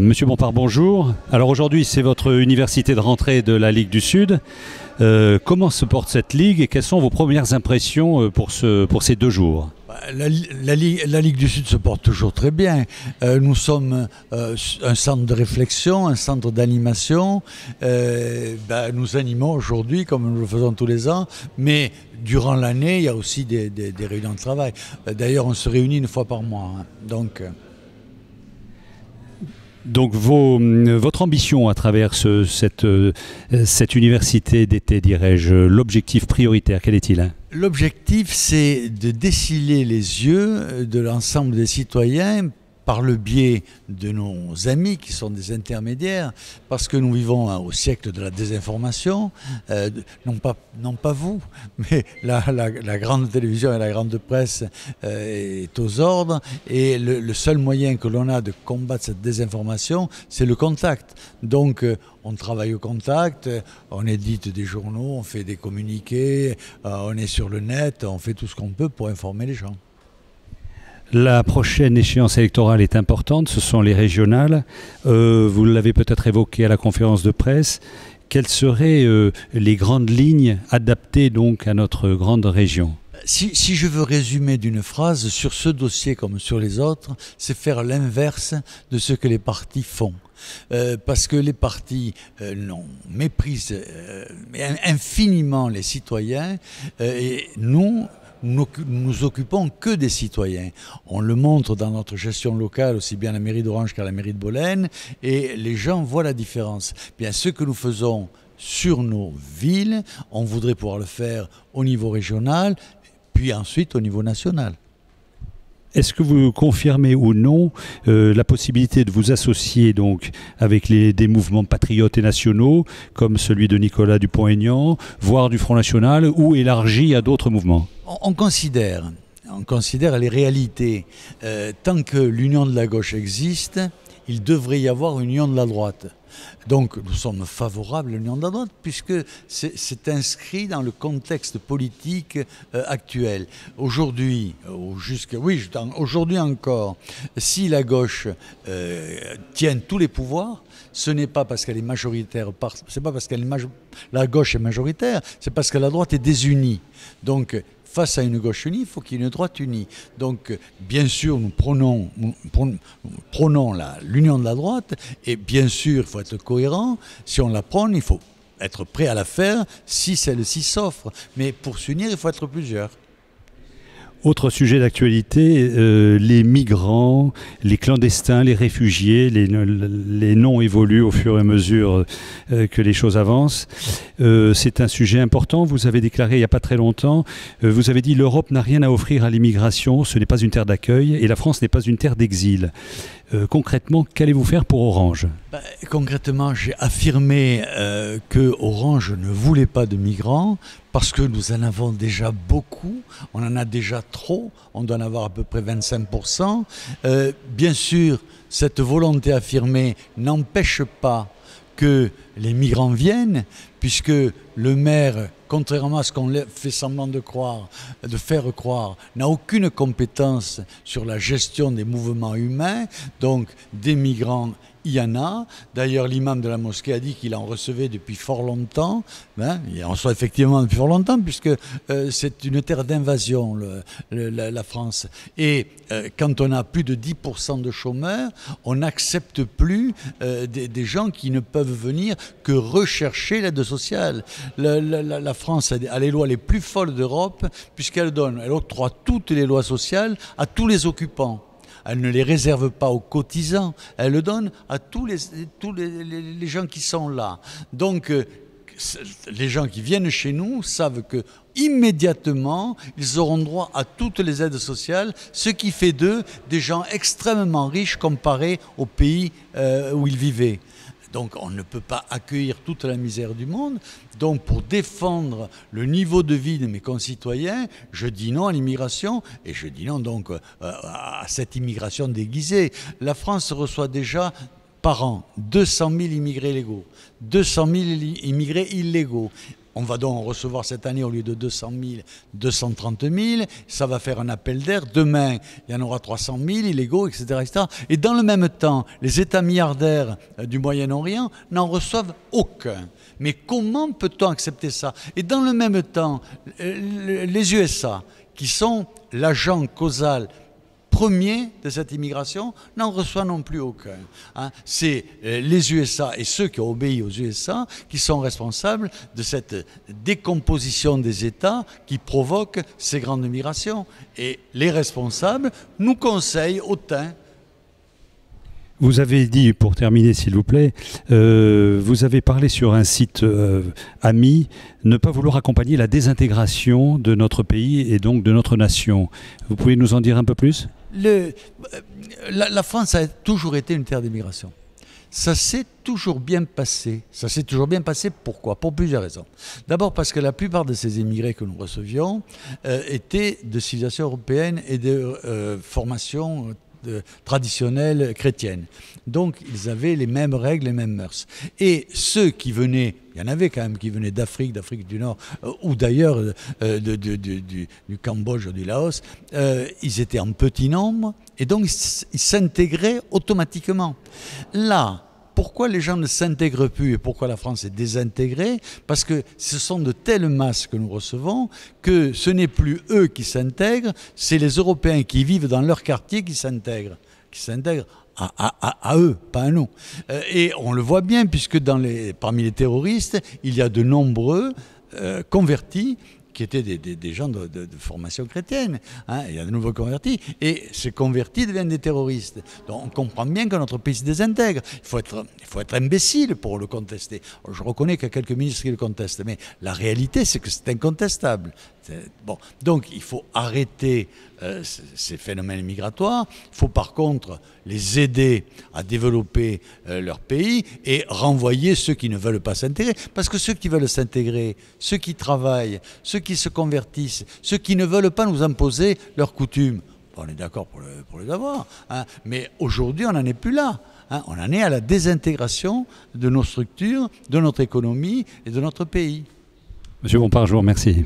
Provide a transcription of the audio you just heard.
Monsieur Bompard, bonjour. Alors aujourd'hui, c'est votre université de rentrée de la Ligue du Sud. Comment se porte cette Ligue et quelles sont vos premières impressions pour ces 2 jours? La Ligue du Sud se porte toujours très bien. Nous sommes un centre de réflexion, un centre d'animation. Nous animons aujourd'hui, comme nous le faisons tous les ans, mais durant l'année, il y a aussi des réunions de travail. D'ailleurs, on se réunit 1 fois par mois. Donc votre ambition à travers cette université d'été, dirais-je, l'objectif prioritaire, quel est-il? L'objectif, c'est de déceler les yeux de l'ensemble des citoyens par le biais de nos amis qui sont des intermédiaires, parce que nous vivons au siècle de la désinformation, non pas vous, mais la grande télévision et la grande presse est aux ordres, et le seul moyen que l'on a de combattre cette désinformation, c'est le contact. Donc on travaille au contact, on édite des journaux, on fait des communiqués, on est sur le net, on fait tout ce qu'on peut pour informer les gens. La prochaine échéance électorale est importante, ce sont les régionales. Vous l'avez peut-être évoqué à la conférence de presse. Quelles seraient les grandes lignes adaptées donc à notre grande région ? Si je veux résumer d'une phrase, sur ce dossier comme sur les autres, c'est faire l'inverse de ce que les partis font. Parce que les partis méprisent infiniment les citoyens et nous occupons que des citoyens. On le montre dans notre gestion locale, aussi bien à la mairie d'Orange qu'à la mairie de Bolène, et les gens voient la différence. Bien, ce que nous faisons sur nos villes, on voudrait pouvoir le faire au niveau régional, puis ensuite au niveau national. Est-ce que vous confirmez ou non la possibilité de vous associer donc avec des mouvements patriotes et nationaux, comme celui de Nicolas Dupont-Aignan, voire du Front National, ou élargi à d'autres mouvements ? On considère les réalités. Tant que l'union de la gauche existe, il devrait y avoir une union de la droite. Donc nous sommes favorables à l'union de la droite puisque c'est inscrit dans le contexte politique actuel. Aujourd'hui, aujourd'hui encore, si la gauche tient tous les pouvoirs, ce n'est pas parce qu'elle est majoritaire, la gauche est majoritaire, c'est parce que la droite est désunie. Donc face à une gauche unie, il faut qu'il y ait une droite unie. Donc, bien sûr, nous prônons l'union de la droite, et bien sûr, il faut être cohérent. Si on la prône, il faut être prêt à la faire si celle-ci s'offre. Mais pour s'unir, il faut être plusieurs. Autre sujet d'actualité, les migrants, les clandestins, les réfugiés, les noms évoluent au fur et à mesure que les choses avancent. C'est un sujet important. Vous avez déclaré il n'y a pas très longtemps, vous avez dit l'Europe n'a rien à offrir à l'immigration, ce n'est pas une terre d'accueil et la France n'est pas une terre d'exil. Concrètement, qu'allez-vous faire pour Orange ? Concrètement, j'ai affirmé que Orange ne voulait pas de migrants parce que nous en avons déjà beaucoup, on en a déjà trop, on doit en avoir à peu près 25%. Bien sûr, cette volonté affirmée n'empêche pas que les migrants viennent, puisque le maire, contrairement à ce qu'on fait semblant de faire croire, n'a aucune compétence sur la gestion des mouvements humains. Donc des migrants, il y en a. D'ailleurs, l'imam de la mosquée a dit qu'il en recevait depuis fort longtemps. Il en reçoit effectivement depuis fort longtemps, puisque c'est une terre d'invasion, la France. Et quand on a plus de 10% de chômeurs, on n'accepte plus des gens qui ne peuvent venir que rechercher l'aide sociale. La France a les lois les plus folles d'Europe, puisqu'elle octroie toutes les lois sociales à tous les occupants. Elle ne les réserve pas aux cotisants, elle le donne à tous les gens qui sont là. Donc, les gens qui viennent chez nous savent que immédiatement, ils auront droit à toutes les aides sociales, ce qui fait d'eux des gens extrêmement riches comparés au pays où ils vivaient. Donc on ne peut pas accueillir toute la misère du monde. Donc pour défendre le niveau de vie de mes concitoyens, je dis non à l'immigration et je dis non donc à cette immigration déguisée. La France reçoit déjà par an 200 000 immigrés légaux, 200 000 immigrés illégaux. On va donc en recevoir cette année, au lieu de 200 000, 230 000. Ça va faire un appel d'air. Demain, il y en aura 300 000 illégaux, etc., etc. Et dans le même temps, les États milliardaires du Moyen-Orient n'en reçoivent aucun. Mais comment peut-on accepter ça? Et dans le même temps, les USA, qui sont l'agent causal premier de cette immigration, n'en reçoit non plus aucun. Hein. C'est les USA et ceux qui ont obéi aux USA qui sont responsables de cette décomposition des États qui provoque ces grandes migrations. Et les responsables nous conseillent hautain. Vous avez dit, pour terminer s'il vous plaît, vous avez parlé sur un site ami, ne pas vouloir accompagner la désintégration de notre pays et donc de notre nation. Vous pouvez nous en dire un peu plus ? La France a toujours été une terre d'immigration. Ça s'est toujours bien passé. Ça s'est toujours bien passé, pourquoi? Pour plusieurs raisons. D'abord parce que la plupart de ces immigrés que nous recevions étaient de civilisation européenne et de formation traditionnelle chrétienne. Donc ils avaient les mêmes règles, les mêmes mœurs. Et ceux qui venaient, il y en avait quand même qui venaient d'Afrique du Nord, ou d'ailleurs du Cambodge, du Laos, ils étaient en petit nombre, et donc ils s'intégraient automatiquement. Là, pourquoi les gens ne s'intègrent plus et pourquoi la France est désintégrée? Parce que ce sont de telles masses que nous recevons que ce n'est plus eux qui s'intègrent, c'est les Européens qui vivent dans leur quartier qui s'intègrent à eux, pas à nous. Et on le voit bien puisque parmi les terroristes, il y a de nombreux convertis qui étaient des gens de formation chrétienne. Hein, il y a de nouveaux convertis. Et ces convertis deviennent des terroristes. Donc on comprend bien que notre pays se désintègre. Il faut être imbécile pour le contester. Je reconnais qu'il y a quelques ministres qui le contestent, mais la réalité, c'est que c'est incontestable. Bon. Donc il faut arrêter ces phénomènes migratoires. Il faut par contre les aider à développer leur pays et renvoyer ceux qui ne veulent pas s'intégrer. Parce que ceux qui veulent s'intégrer, ceux qui travaillent, ceux qui se convertissent, ceux qui ne veulent pas nous imposer leurs coutumes, on est d'accord pour les avoir. Hein, mais aujourd'hui, on n'en est plus là. Hein, on en est à la désintégration de nos structures, de notre économie et de notre pays. Monsieur Bompard, je vous remercie.